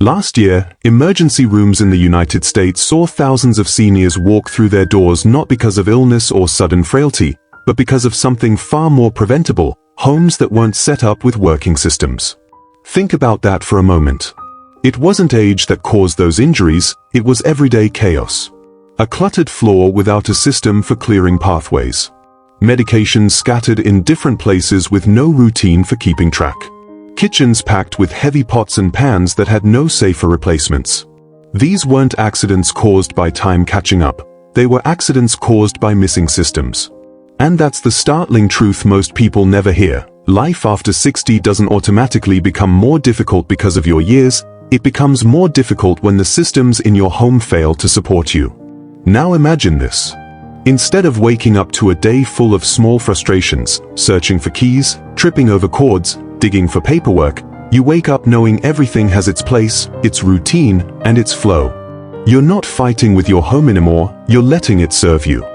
Last year, emergency rooms in the United States saw thousands of seniors walk through their doors not because of illness or sudden frailty, but because of something far more preventable: homes that weren't set up with working systems. Think about that for a moment. It wasn't age that caused those injuries, it was everyday chaos. A cluttered floor without a system for clearing pathways. Medications scattered in different places with no routine for keeping track. Kitchens packed with heavy pots and pans that had no safer replacements. These weren't accidents caused by time catching up, they were accidents caused by missing systems. And that's the startling truth most people never hear. Life after 60 doesn't automatically become more difficult because of your years, it becomes more difficult when the systems in your home fail to support you. Now imagine this. Instead of waking up to a day full of small frustrations, searching for keys, tripping over cords, digging for paperwork, you wake up knowing everything has its place, its routine, and its flow. You're not fighting with your home anymore, you're letting it serve you.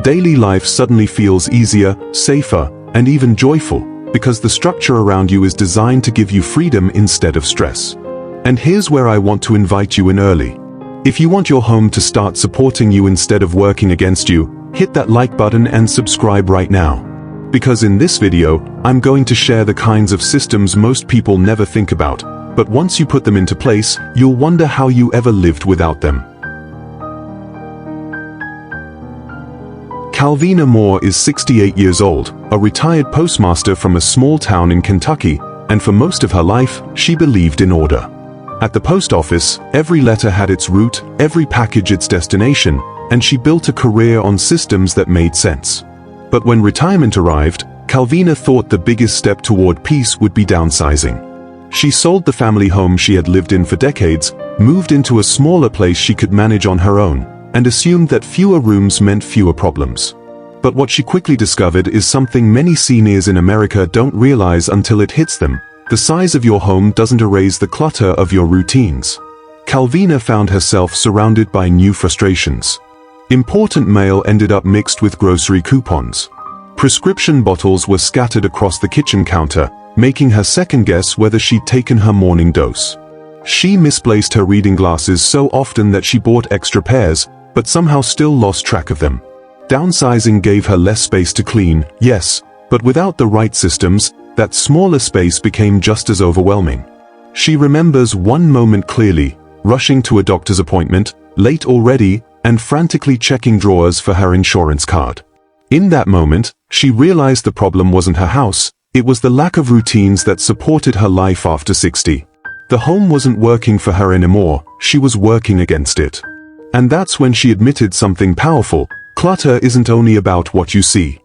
Daily life suddenly feels easier, safer, and even joyful, because the structure around you is designed to give you freedom instead of stress. And here's where I want to invite you in early. If you want your home to start supporting you instead of working against you, hit that like button and subscribe right now. Because in this video, I'm going to share the kinds of systems most people never think about, but once you put them into place, you'll wonder how you ever lived without them. Calvina Moore is 68 years old, a retired postmaster from a small town in Kentucky, and for most of her life, she believed in order. At the post office, every letter had its route, every package its destination, and she built a career on systems that made sense. But when retirement arrived, Calvina thought the biggest step toward peace would be downsizing. She sold the family home she had lived in for decades, moved into a smaller place she could manage on her own, and assumed that fewer rooms meant fewer problems. But what she quickly discovered is something many seniors in America don't realize until it hits them: the size of your home doesn't erase the clutter of your routines. Calvina found herself surrounded by new frustrations. Important mail ended up mixed with grocery coupons. Prescription bottles were scattered across the kitchen counter, making her second-guess whether she'd taken her morning dose. She misplaced her reading glasses so often that she bought extra pairs, but somehow still lost track of them. Downsizing gave her less space to clean, yes, but without the right systems, that smaller space became just as overwhelming. She remembers one moment clearly: rushing to a doctor's appointment, late already, and frantically checking drawers for her insurance card. In that moment, she realized the problem wasn't her house, it was the lack of routines that supported her life after 60. The home wasn't working for her anymore, she was working against it. And that's when she admitted something powerful: clutter isn't only about what you see.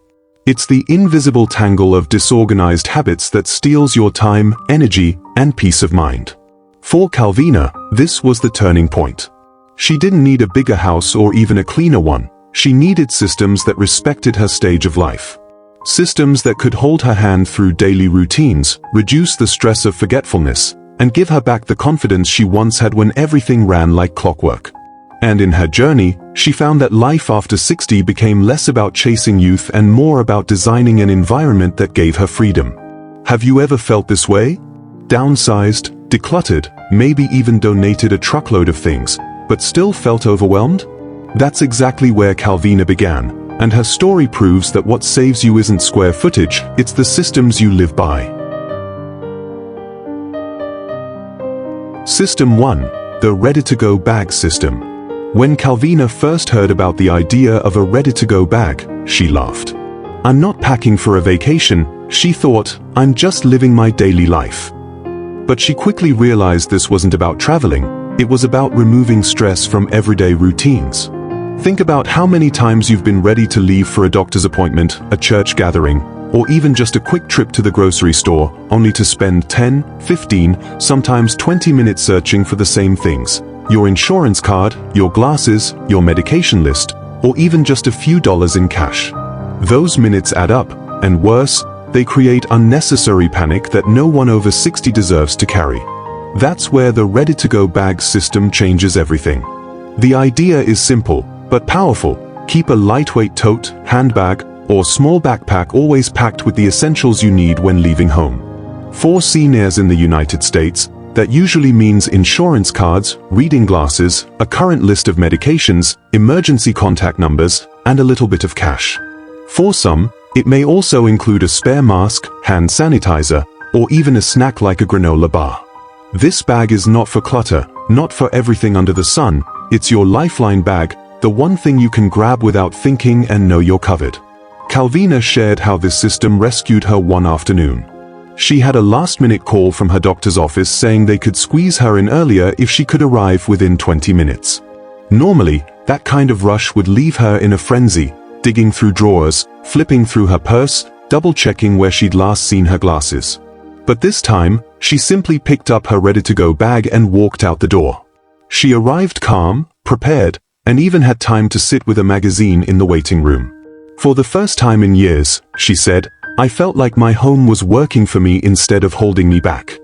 It's the invisible tangle of disorganized habits that steals your time, energy, and peace of mind. For Calvina, this was the turning point. She didn't need a bigger house or even a cleaner one. She needed systems that respected her stage of life. Systems that could hold her hand through daily routines, reduce the stress of forgetfulness, and give her back the confidence she once had when everything ran like clockwork. And in her journey, she found that life after 60 became less about chasing youth and more about designing an environment that gave her freedom. Have you ever felt this way? Downsized, decluttered, maybe even donated a truckload of things, but still felt overwhelmed? That's exactly where Calvina began, and her story proves that what saves you isn't square footage, it's the systems you live by. System 1. The ready-to-go bag system. When Calvina first heard about the idea of a ready-to-go bag, she laughed. "I'm not packing for a vacation," she thought, "I'm just living my daily life." But she quickly realized this wasn't about traveling, it was about removing stress from everyday routines. Think about how many times you've been ready to leave for a doctor's appointment, a church gathering, or even just a quick trip to the grocery store, only to spend 10, 15, sometimes 20 minutes searching for the same things: your insurance card, your glasses, your medication list, or even just a few dollars in cash. Those minutes add up, and worse, they create unnecessary panic that no one over 60 deserves to carry. That's where the ready-to-go bag system changes everything. The idea is simple, but powerful. Keep a lightweight tote, handbag, or small backpack always packed with the essentials you need when leaving home. For seniors in the United States, That usually means insurance cards, reading glasses, a current list of medications, emergency contact numbers, and a little bit of cash. For some, it may also include a spare mask, hand sanitizer, or even a snack like a granola bar. This bag is not for clutter, not for everything under the sun. It's your lifeline bag, the one thing you can grab without thinking and know you're covered. Calvina shared how this system rescued her one afternoon. She had a last-minute call from her doctor's office saying they could squeeze her in earlier if she could arrive within 20 minutes. Normally, that kind of rush would leave her in a frenzy, digging through drawers, flipping through her purse, double-checking where she'd last seen her glasses. But this time, she simply picked up her ready-to-go bag and walked out the door. She arrived calm, prepared, and even had time to sit with a magazine in the waiting room. For the first time in years, she said, I felt like my home was working for me instead of holding me back.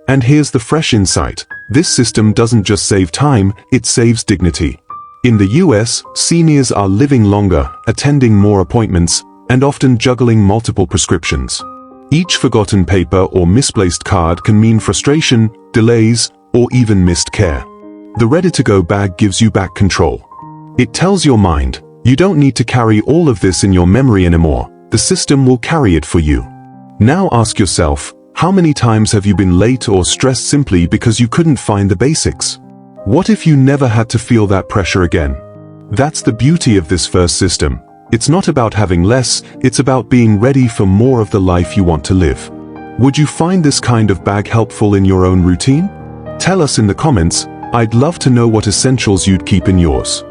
And here's the fresh insight. This system doesn't just save time, it saves dignity. In the US, seniors are living longer, attending more appointments, and often juggling multiple prescriptions. Each forgotten paper or misplaced card can mean frustration, delays, or even missed care. The ready-to-go bag gives you back control. It tells your mind, you don't need to carry all of this in your memory anymore. The system will carry it for you. Now ask yourself, how many times have you been late or stressed simply because you couldn't find the basics? What if you never had to feel that pressure again? That's the beauty of this first system. It's not about having less, it's about being ready for more of the life you want to live. Would you find this kind of bag helpful in your own routine? Tell us in the comments. I'd love to know what essentials you'd keep in yours.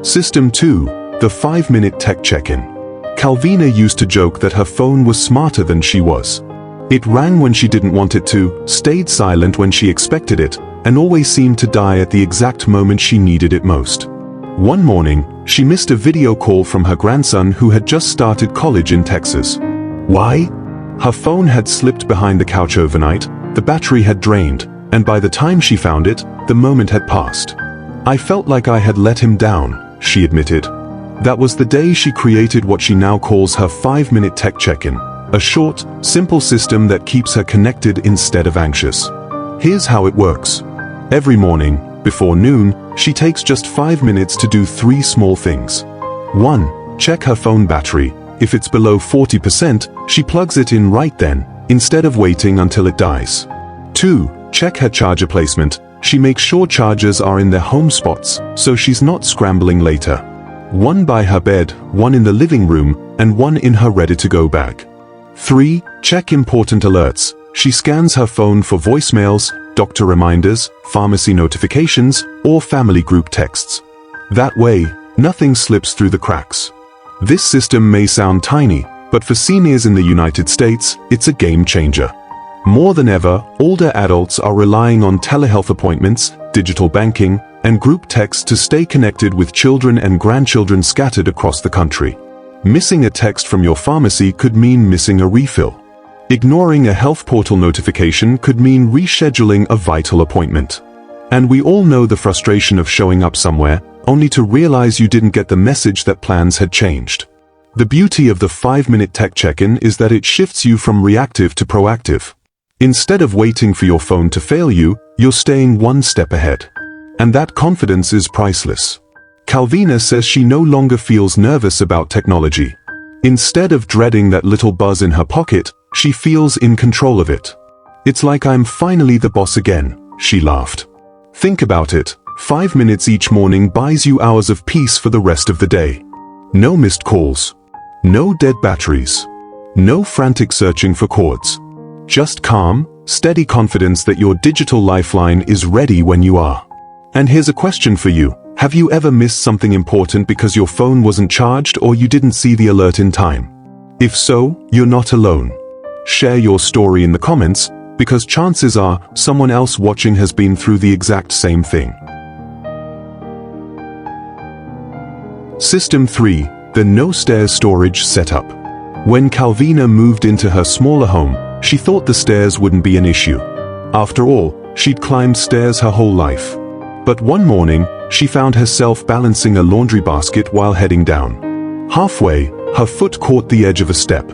System 2. The 5-minute tech check-in. Calvina used to joke that her phone was smarter than she was. It rang when she didn't want it to, stayed silent when she expected it, and always seemed to die at the exact moment she needed it most. One morning, she missed a video call from her grandson who had just started college in Texas. Why? Her phone had slipped behind the couch overnight, the battery had drained, and by the time she found it, the moment had passed. I felt like I had let him down, she admitted. That was the day she created what she now calls her 5-minute tech check-in, a short, simple system that keeps her connected instead of anxious. Here's how it works. Every morning, before noon, she takes just 5 minutes to do 3 small things. 1. Check her phone battery. If it's below 40%, she plugs it in right then, instead of waiting until it dies. 2. Check her charger placement. She makes sure chargers are in their home spots, so she's not scrambling later. 1 by her bed, 1 in the living room, and 1 in her ready-to-go bag. 3. Check important alerts. She scans her phone for voicemails, doctor reminders, pharmacy notifications, or family group texts. That way, nothing slips through the cracks. This system may sound tiny, but for seniors in the United States, it's a game changer. More than ever, older adults are relying on telehealth appointments, digital banking, and group texts to stay connected with children and grandchildren scattered across the country. Missing a text from your pharmacy could mean missing a refill. Ignoring a health portal notification could mean rescheduling a vital appointment. And we all know the frustration of showing up somewhere, only to realize you didn't get the message that plans had changed. The beauty of the 5-minute tech check-in is that it shifts you from reactive to proactive. Instead of waiting for your phone to fail you, you're staying one step ahead. And that confidence is priceless. Calvina says she no longer feels nervous about technology. Instead of dreading that little buzz in her pocket, she feels in control of it. It's like I'm finally the boss again, she laughed. Think about it, 5 minutes each morning buys you hours of peace for the rest of the day. No missed calls. No dead batteries. No frantic searching for cords. Just calm, steady confidence that your digital lifeline is ready when you are. And here's a question for you. Have you ever missed something important because your phone wasn't charged or you didn't see the alert in time? If so, you're not alone. Share your story in the comments, because chances are someone else watching has been through the exact same thing. System 3. The no-stairs storage setup. When Calvina moved into her smaller home, she thought the stairs wouldn't be an issue. After all, she'd climbed stairs her whole life. But one morning, she found herself balancing a laundry basket while heading down. Halfway, her foot caught the edge of a step.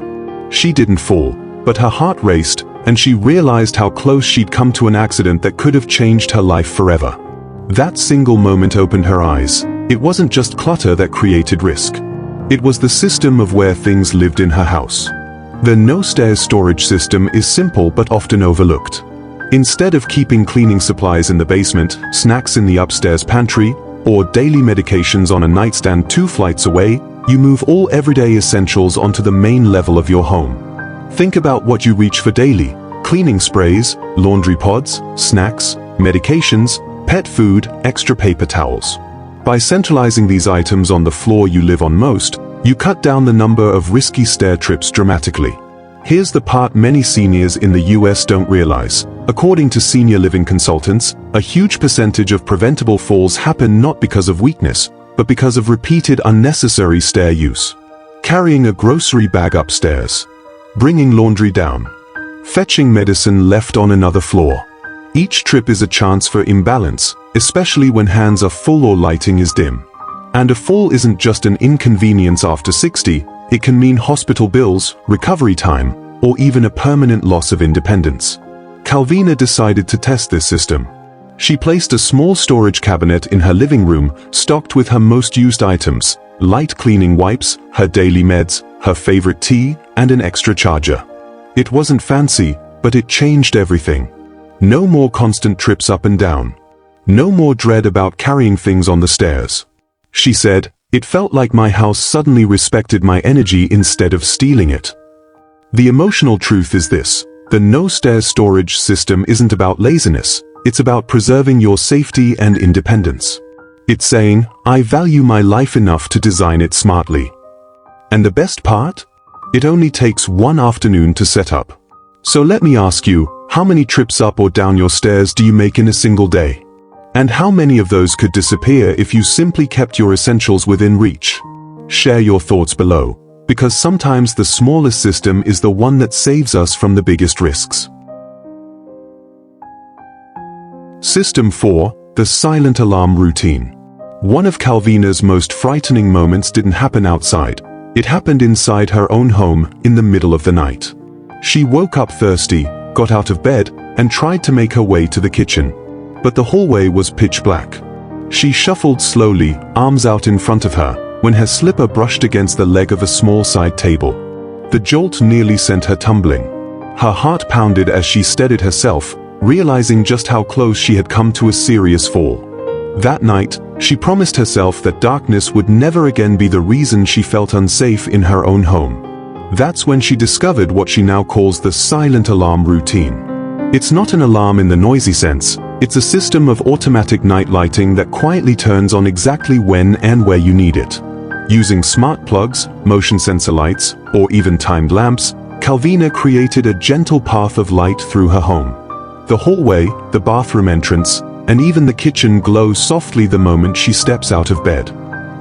She didn't fall, but her heart raced, and she realized how close she'd come to an accident that could have changed her life forever. That single moment opened her eyes. It wasn't just clutter that created risk. It was the system of where things lived in her house. The no-stairs storage system is simple but often overlooked. Instead of keeping cleaning supplies in the basement, snacks in the upstairs pantry, or daily medications on a nightstand 2 flights away, you move all everyday essentials onto the main level of your home. Think about what you reach for daily: cleaning sprays, laundry pods, snacks, medications, pet food, extra paper towels. By centralizing these items on the floor you live on most, you cut down the number of risky stair trips dramatically. Here's the part many seniors in the US don't realize. According to senior living consultants, a huge percentage of preventable falls happen not because of weakness, but because of repeated unnecessary stair use. Carrying a grocery bag upstairs. Bringing laundry down. Fetching medicine left on another floor. Each trip is a chance for imbalance, especially when hands are full or lighting is dim. And a fall isn't just an inconvenience after 60, it can mean hospital bills, recovery time, or even a permanent loss of independence. Calvina decided to test this system. She placed a small storage cabinet in her living room, stocked with her most used items: light cleaning wipes, her daily meds, her favorite tea, and an extra charger. It wasn't fancy, but it changed everything. No more constant trips up and down. No more dread about carrying things on the stairs. She said, "It felt like my house suddenly respected my energy instead of stealing it." The emotional truth is this: the no-stairs storage system isn't about laziness, it's about preserving your safety and independence. It's saying, I value my life enough to design it smartly. And the best part? It only takes one afternoon to set up. So let me ask you, how many trips up or down your stairs do you make in a single day? And how many of those could disappear if you simply kept your essentials within reach? Share your thoughts below, because sometimes the smallest system is the one that saves us from the biggest risks. System 4, the silent alarm routine. One of Calvina's most frightening moments didn't happen outside. It happened inside her own home, in the middle of the night. She woke up thirsty, got out of bed, and tried to make her way to the kitchen. But the hallway was pitch black. She shuffled slowly, arms out in front of her, when her slipper brushed against the leg of a small side table. The jolt nearly sent her tumbling. Her heart pounded as she steadied herself, realizing just how close she had come to a serious fall. That night, she promised herself that darkness would never again be the reason she felt unsafe in her own home. That's when she discovered what she now calls the silent alarm routine. It's not an alarm in the noisy sense, it's a system of automatic night lighting that quietly turns on exactly when and where you need it. Using smart plugs, motion sensor lights, or even timed lamps, Calvina created a gentle path of light through her home. The hallway, the bathroom entrance, and even the kitchen glow softly the moment she steps out of bed.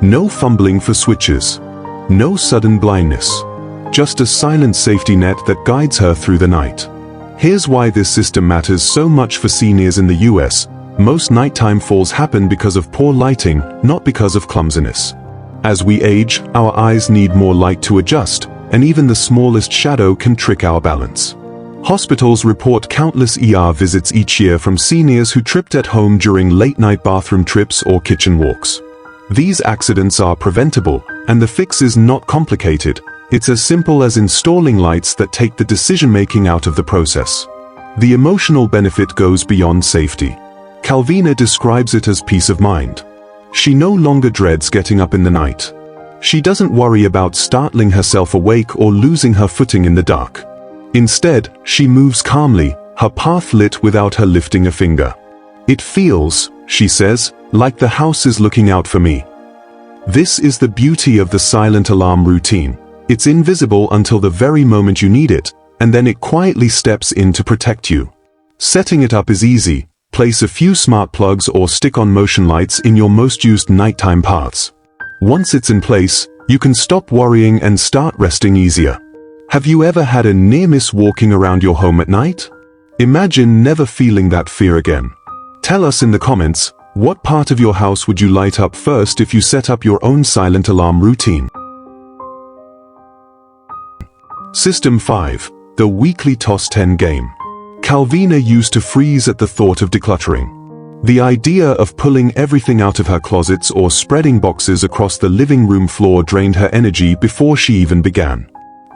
No fumbling for switches. No sudden blindness. Just a silent safety net that guides her through the night. Here's why this system matters so much for seniors in the US. Most nighttime falls happen because of poor lighting, not because of clumsiness. As we age, our eyes need more light to adjust, and even the smallest shadow can trick our balance. Hospitals report countless ER visits each year from seniors who tripped at home during late-night bathroom trips or kitchen walks. These accidents are preventable, and the fix is not complicated. It's as simple as installing lights that take the decision-making out of the process. The emotional benefit goes beyond safety. Calvina describes it as peace of mind. She no longer dreads getting up in the night. She doesn't worry about startling herself awake or losing her footing in the dark. Instead, she moves calmly, her path lit without her lifting a finger. It feels, she says, like the house is looking out for me. This is the beauty of the silent alarm routine. It's invisible until the very moment you need it, and then it quietly steps in to protect you. Setting it up is easy. Place a few smart plugs or stick on motion lights in your most used nighttime paths. Once it's in place, you can stop worrying and start resting easier. Have you ever had a near miss walking around your home at night? Imagine never feeling that fear again. Tell us in the comments, what part of your house would you light up first if you set up your own silent alarm routine? System 5. the weekly toss 10 game. Calvina used to freeze at the thought of decluttering. The idea of pulling everything out of her closets or spreading boxes across the living room floor drained her energy before she even began.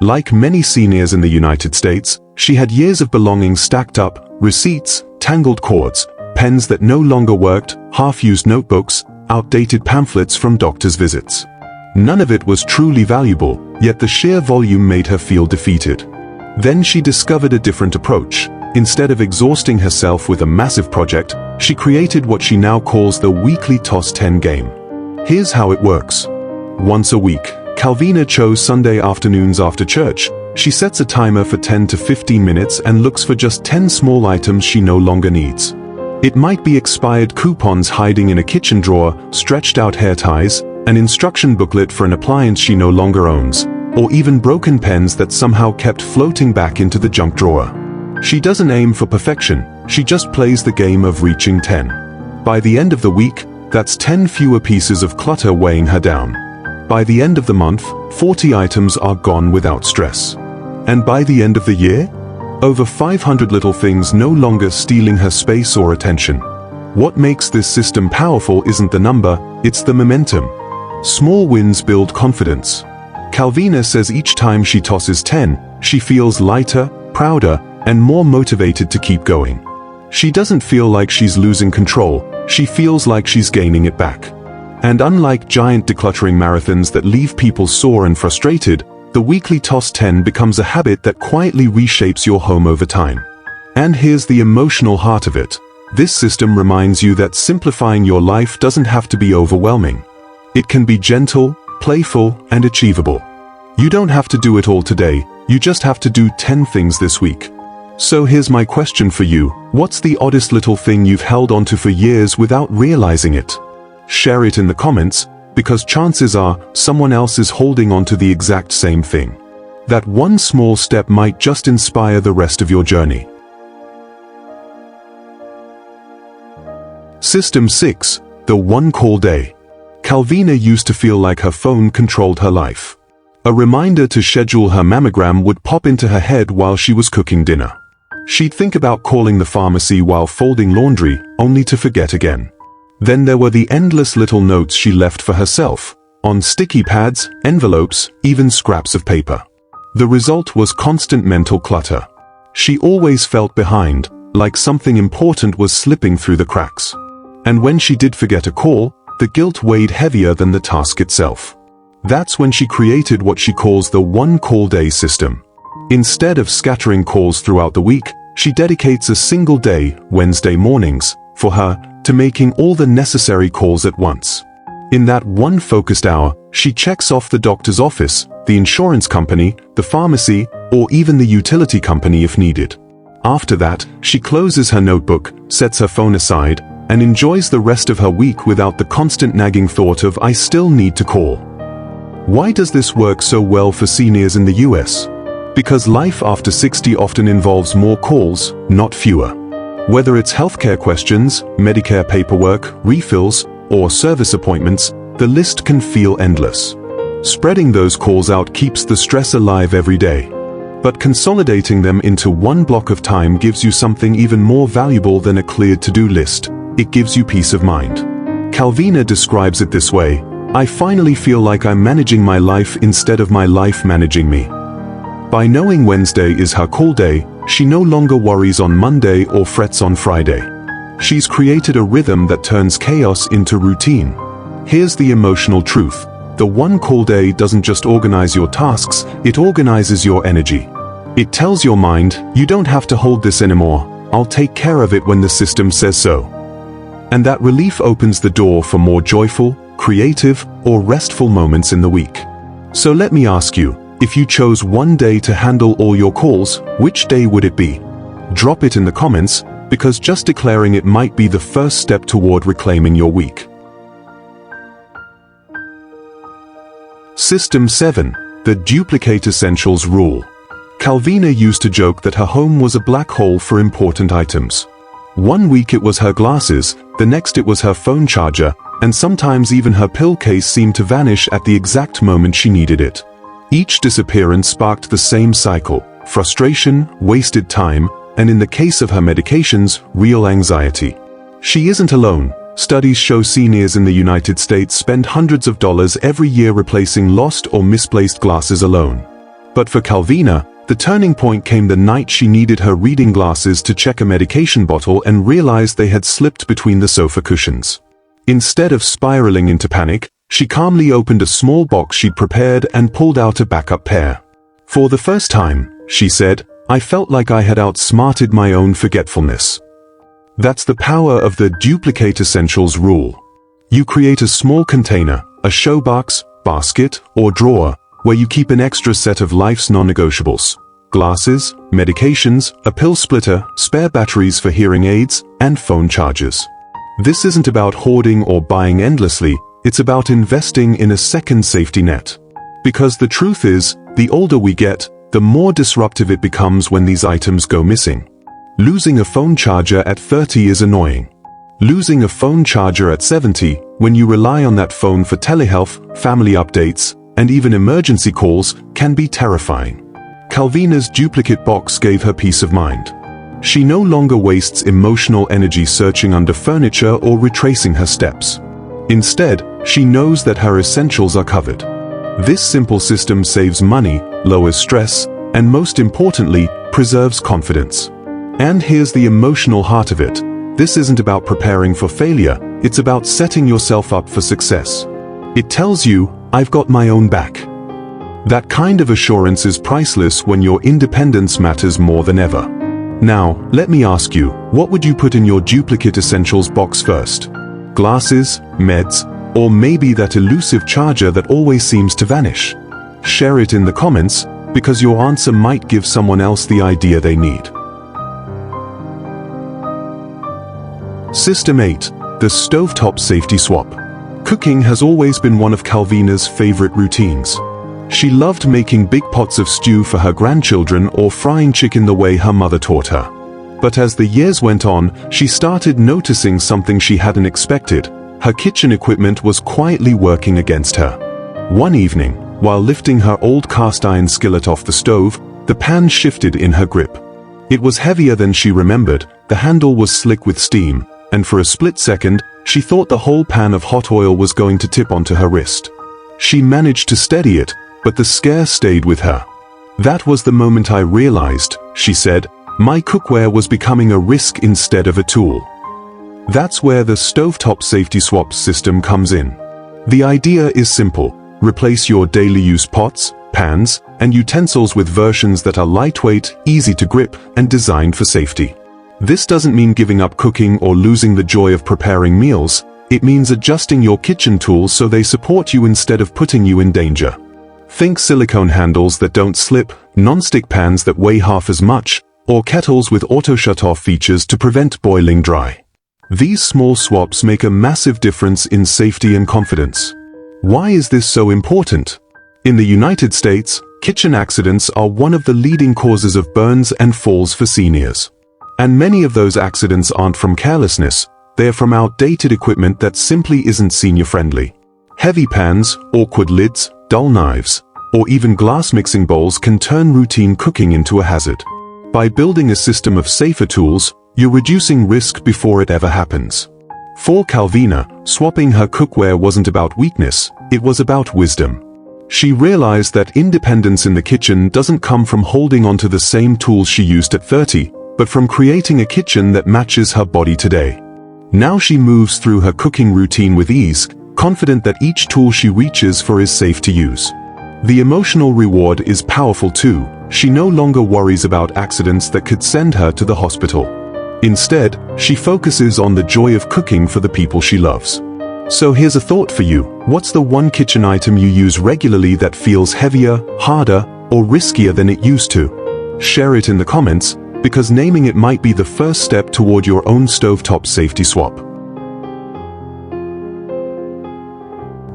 Like many seniors in the United States, she had years of belongings stacked up, receipts, tangled cords, pens that no longer worked, half-used notebooks, outdated pamphlets from doctor's visits. None of it was truly valuable, yet the sheer volume made her feel defeated. Then she discovered a different approach. Instead of exhausting herself with a massive project, she created what she now calls the weekly toss 10 game. Here's how it works. Once a week, Calvina chose Sunday afternoons after church. She sets a timer for 10 to 15 minutes and looks for just 10 small items she no longer needs. It might be expired coupons hiding in a kitchen drawer, stretched out hair ties, an instruction booklet for an appliance she no longer owns, or even broken pens that somehow kept floating back into the junk drawer. She doesn't aim for perfection, she just plays the game of reaching 10. By the end of the week, that's 10 fewer pieces of clutter weighing her down. By the end of the month, 40 items are gone without stress. And by the end of the year, over 500 little things no longer stealing her space or attention. What makes this system powerful isn't the number, it's the momentum. Small wins build confidence. Calvina says each time she tosses 10, she feels lighter, prouder, and more motivated to keep going. She doesn't feel like she's losing control, she feels like she's gaining it back. And unlike giant decluttering marathons that leave people sore and frustrated, the weekly toss 10 becomes a habit that quietly reshapes your home over time. And here's the emotional heart of it. This system reminds you that simplifying your life doesn't have to be overwhelming. It can be gentle, playful, and achievable. You don't have to do it all today, you just have to do 10 things this week. So here's my question for you. What's the oddest little thing you've held onto for years without realizing it? Share it in the comments, because chances are someone else is holding onto the exact same thing. That one small step might just inspire the rest of your journey. System 6. The one-call day. Calvina used to feel like her phone controlled her life. A reminder to schedule her mammogram would pop into her head while she was cooking dinner. She'd think about calling the pharmacy while folding laundry, only to forget again. Then there were the endless little notes she left for herself, on sticky pads, envelopes, even scraps of paper. The result was constant mental clutter. She always felt behind, like something important was slipping through the cracks. And when she did forget a call, the guilt weighed heavier than the task itself. That's when she created what she calls the one-call day system. Instead of scattering calls throughout the week, she dedicates a single day, Wednesday mornings, for her, to making all the necessary calls at once. In that one focused hour, she checks off the doctor's office, the insurance company, the pharmacy, or even the utility company if needed. After that, she closes her notebook, sets her phone aside, and enjoys the rest of her week without the constant nagging thought of "I still need to call." Why does this work so well for seniors in the US? Because life after 60 often involves more calls, not fewer. Whether it's healthcare questions, Medicare paperwork, refills, or service appointments, the list can feel endless. Spreading those calls out keeps the stress alive every day. But consolidating them into one block of time gives you something even more valuable than a clear to-do list. It gives you peace of mind. Calvina describes it this way: "I finally feel like I'm managing my life instead of my life managing me." By knowing Wednesday is her call day, she no longer worries on Monday or frets on Friday. She's created a rhythm that turns chaos into routine. Here's the emotional truth. The one-call day doesn't just organize your tasks, it organizes your energy. It tells your mind, "You don't have to hold this anymore, I'll take care of it when the system says so." And that relief opens the door for more joyful, creative, or restful moments in the week. So let me ask you, if you chose one day to handle all your calls, which day would it be? Drop it in the comments, because just declaring it might be the first step toward reclaiming your week. System 7. The Duplicate Essentials Rule. Calvina used to joke that her home was a black hole for important items. One week it was her glasses, the next it was her phone charger, and sometimes even her pill case seemed to vanish at the exact moment she needed it. Each disappearance sparked the same cycle: frustration, wasted time, and in the case of her medications, real anxiety. She isn't alone. Studies show seniors in the United States spend hundreds of dollars every year replacing lost or misplaced glasses alone. But for Calvina, the turning point came the night she needed her reading glasses to check a medication bottle and realized they had slipped between the sofa cushions. Instead of spiraling into panic, she calmly opened a small box she'd prepared and pulled out a backup pair. For the first time, she said, I felt like I had outsmarted my own forgetfulness. That's the power of the duplicate essentials rule. You create a small container, a showbox, basket, or drawer, where you keep an extra set of life's non-negotiables. Glasses, medications, a pill splitter, spare batteries for hearing aids, and phone chargers. This isn't about hoarding or buying endlessly, it's about investing in a second safety net. Because the truth is, the older we get, the more disruptive it becomes when these items go missing. Losing a phone charger at 30 is annoying. Losing a phone charger at 70, when you rely on that phone for telehealth, family updates, and even emergency calls, can be terrifying. Calvina's duplicate box gave her peace of mind. She no longer wastes emotional energy searching under furniture or retracing her steps. Instead, she knows that her essentials are covered. This simple system saves money, lowers stress, and most importantly, preserves confidence. And here's the emotional heart of it. This isn't about preparing for failure, it's about setting yourself up for success. It tells you, I've got my own back. That kind of assurance is priceless when your independence matters more than ever. Now, let me ask you, what would you put in your duplicate essentials box first? Glasses, meds, or maybe that elusive charger that always seems to vanish? Share it in the comments, because your answer might give someone else the idea they need. System 8. The Stovetop Safety Swap. Cooking has always been one of Calvina's favorite routines. She loved making big pots of stew for her grandchildren or frying chicken the way her mother taught her. But as the years went on, she started noticing something she hadn't expected. Her kitchen equipment was quietly working against her. One evening, while lifting her old cast-iron skillet off the stove, the pan shifted in her grip. It was heavier than she remembered, the handle was slick with steam, and for a split second, she thought the whole pan of hot oil was going to tip onto her wrist. She managed to steady it, but the scare stayed with her. That was the moment I realized, she said, my cookware was becoming a risk instead of a tool. That's where the Stovetop Safety Swap system comes in. The idea is simple. Replace your daily use pots, pans, and utensils with versions that are lightweight, easy to grip, and designed for safety. This doesn't mean giving up cooking or losing the joy of preparing meals. It means adjusting your kitchen tools so they support you instead of putting you in danger. Think silicone handles that don't slip, non-stick pans that weigh half as much, or kettles with auto shut-off features to prevent boiling dry. These small swaps make a massive difference in safety and confidence. Why is this so important? In the United States, kitchen accidents are one of the leading causes of burns and falls for seniors. And many of those accidents aren't from carelessness, they're from outdated equipment that simply isn't senior-friendly. Heavy pans, awkward lids, dull knives, or even glass mixing bowls can turn routine cooking into a hazard. By building a system of safer tools, you're reducing risk before it ever happens. For Calvina, swapping her cookware wasn't about weakness, it was about wisdom. She realized that independence in the kitchen doesn't come from holding onto the same tools she used at 30, but from creating a kitchen that matches her body today. Now she moves through her cooking routine with ease, confident that each tool she reaches for is safe to use. The emotional reward is powerful too. She no longer worries about accidents that could send her to the hospital. Instead, she focuses on the joy of cooking for the people she loves. So here's a thought for you. What's the one kitchen item you use regularly that feels heavier, harder, or riskier than it used to? Share it in the comments, because naming it might be the first step toward your own stovetop safety swap.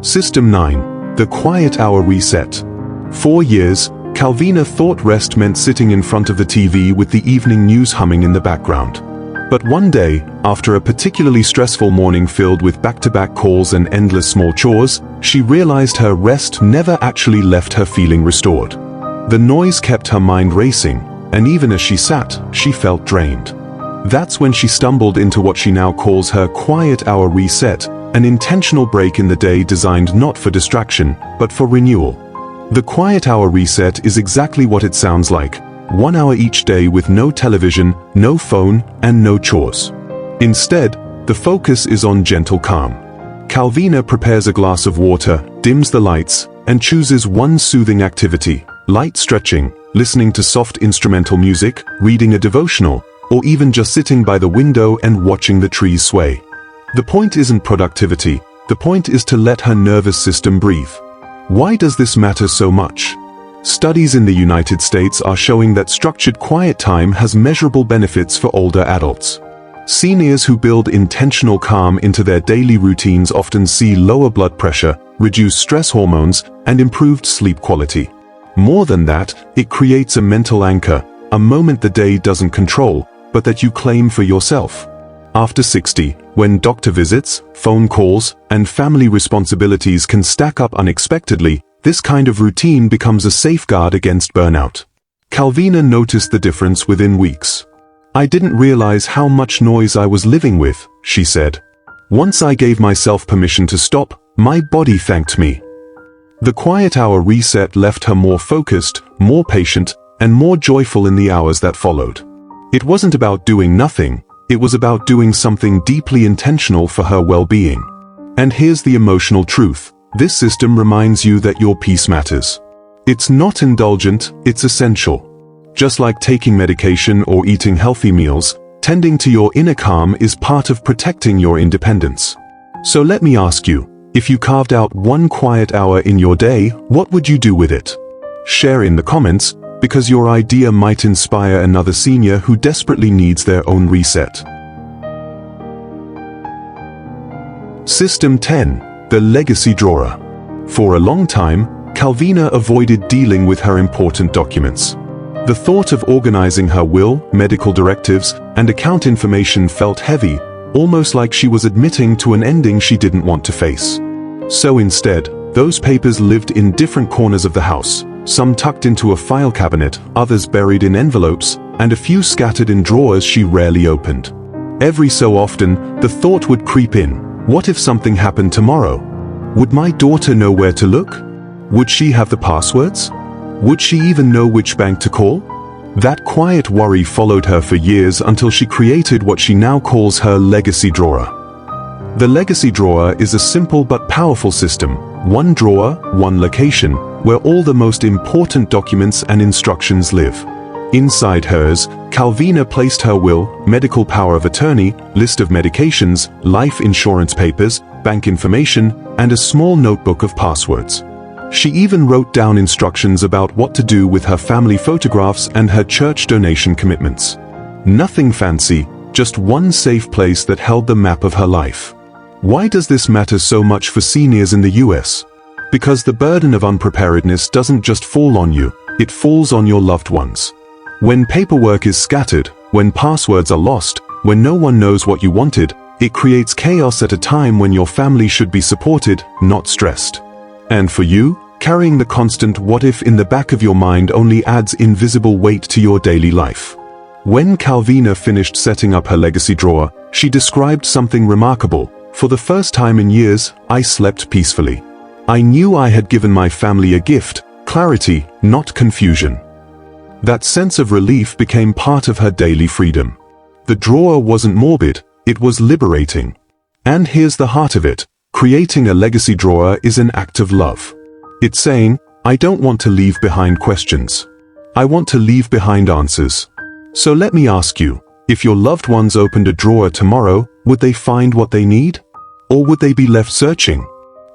System 9. The Quiet Hour Reset. For years, Calvina thought rest meant sitting in front of the TV with the evening news humming in the background. But one day, after a particularly stressful morning filled with back-to-back calls and endless small chores, she realized her rest never actually left her feeling restored. The noise kept her mind racing, and even as she sat, she felt drained. That's when she stumbled into what she now calls her quiet hour reset, an intentional break in the day designed not for distraction, but for renewal. The quiet hour reset is exactly what it sounds like: 1 hour each day with no television, no phone, and no chores. Instead, the focus is on gentle calm. Calvina prepares a glass of water, dims the lights, and chooses one soothing activity: light stretching, listening to soft instrumental music, reading a devotional, or even just sitting by the window and watching the trees sway. The point isn't productivity, the point is to let her nervous system breathe. Why does this matter so much? Studies in the United States are showing that structured quiet time has measurable benefits for older adults. Seniors who build intentional calm into their daily routines often see lower blood pressure, reduced stress hormones, and improved sleep quality. More than that, it creates a mental anchor, a moment the day doesn't control, but that you claim for yourself. After 60, when doctor visits, phone calls, and family responsibilities can stack up unexpectedly, this kind of routine becomes a safeguard against burnout. Calvina noticed the difference within weeks. "I didn't realize how much noise I was living with," she said. "Once I gave myself permission to stop, my body thanked me." The quiet hour reset left her more focused, more patient, and more joyful in the hours that followed. It wasn't about doing nothing, it was about doing something deeply intentional for her well-being. And here's the emotional truth: this system reminds you that your peace matters. It's not indulgent, it's essential. Just like taking medication or eating healthy meals, tending to your inner calm is part of protecting your independence. So let me ask you, if you carved out one quiet hour in your day, what would you do with it? Share in the comments, because your idea might inspire another senior who desperately needs their own reset. System 10. The Legacy Drawer. For a long time, Calvina avoided dealing with her important documents. The thought of organizing her will, medical directives, and account information felt heavy, almost like she was admitting to an ending she didn't want to face. So instead, those papers lived in different corners of the house, some tucked into a file cabinet, others buried in envelopes, and a few scattered in drawers she rarely opened. Every so often, the thought would creep in: what if something happened tomorrow? Would my daughter know where to look? Would she have the passwords? Would she even know which bank to call? That quiet worry followed her for years until she created what she now calls her legacy drawer. The legacy drawer is a simple but powerful system: one drawer, one location, where all the most important documents and instructions live. Inside hers, Calvina placed her will, medical power of attorney, list of medications, life insurance papers, bank information, and a small notebook of passwords. She even wrote down instructions about what to do with her family photographs and her church donation commitments. Nothing fancy, just one safe place that held the map of her life. Why does this matter so much for seniors in the US? Because the burden of unpreparedness doesn't just fall on you, it falls on your loved ones. When paperwork is scattered, when passwords are lost, when no one knows what you wanted, it creates chaos at a time when your family should be supported, not stressed. And for you, carrying the constant what if in the back of your mind only adds invisible weight to your daily life. When Calvina finished setting up her legacy drawer, she described something remarkable: "For the first time in years, I slept peacefully. I knew I had given my family a gift, clarity, not confusion." That sense of relief became part of her daily freedom. The drawer wasn't morbid, it was liberating. And here's the heart of it: creating a legacy drawer is an act of love. It's saying, I don't want to leave behind questions. I want to leave behind answers. So let me ask you, if your loved ones opened a drawer tomorrow, would they find what they need? Or would they be left searching?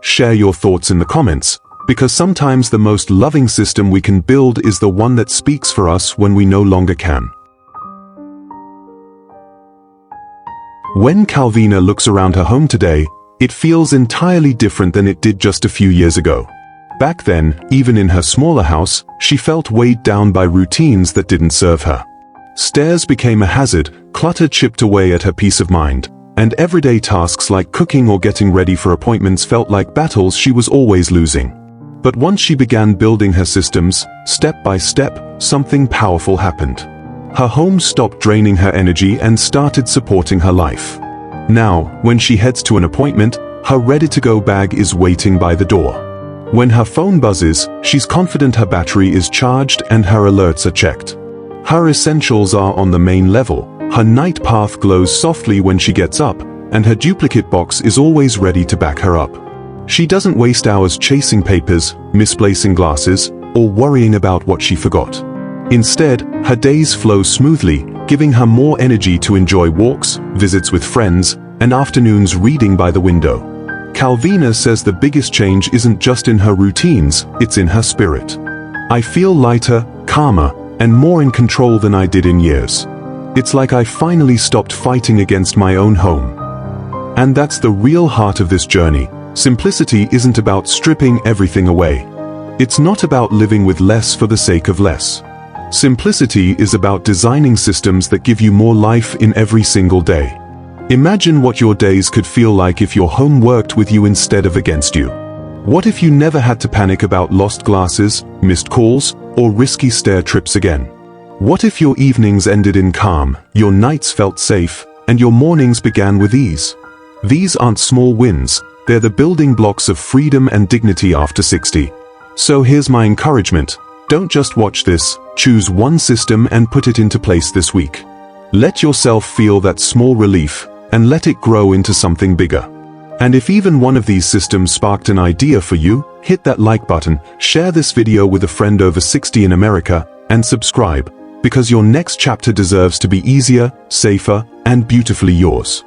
Share your thoughts in the comments, because sometimes the most loving system we can build is the one that speaks for us when we no longer can. When Calvina looks around her home today, it feels entirely different than it did just a few years ago. Back then, even in her smaller house, she felt weighed down by routines that didn't serve her. Stairs became a hazard, clutter chipped away at her peace of mind, and everyday tasks like cooking or getting ready for appointments felt like battles she was always losing. But once she began building her systems, step by step, something powerful happened. Her home stopped draining her energy and started supporting her life. Now, when she heads to an appointment, her ready-to-go bag is waiting by the door. When her phone buzzes, she's confident her battery is charged and her alerts are checked. Her essentials are on the main level, her night path glows softly when she gets up, and her duplicate box is always ready to back her up. She doesn't waste hours chasing papers, misplacing glasses, or worrying about what she forgot. Instead, her days flow smoothly, giving her more energy to enjoy walks, visits with friends, and afternoons reading by the window. Calvina says the biggest change isn't just in her routines, it's in her spirit. I feel lighter, calmer, and more in control than I did in years. It's like I finally stopped fighting against my own home. And that's the real heart of this journey. Simplicity isn't about stripping everything away. It's not about living with less for the sake of less. Simplicity is about designing systems that give you more life in every single day. Imagine what your days could feel like if your home worked with you instead of against you. What if you never had to panic about lost glasses, missed calls, or risky stair trips again? What if your evenings ended in calm, your nights felt safe, and your mornings began with ease? These aren't small wins, they're the building blocks of freedom and dignity after 60. So here's my encouragement. Don't just watch this, choose one system and put it into place this week. Let yourself feel that small relief, and let it grow into something bigger. And if even one of these systems sparked an idea for you, hit that like button, share this video with a friend over 60 in America, and subscribe, because your next chapter deserves to be easier, safer, and beautifully yours.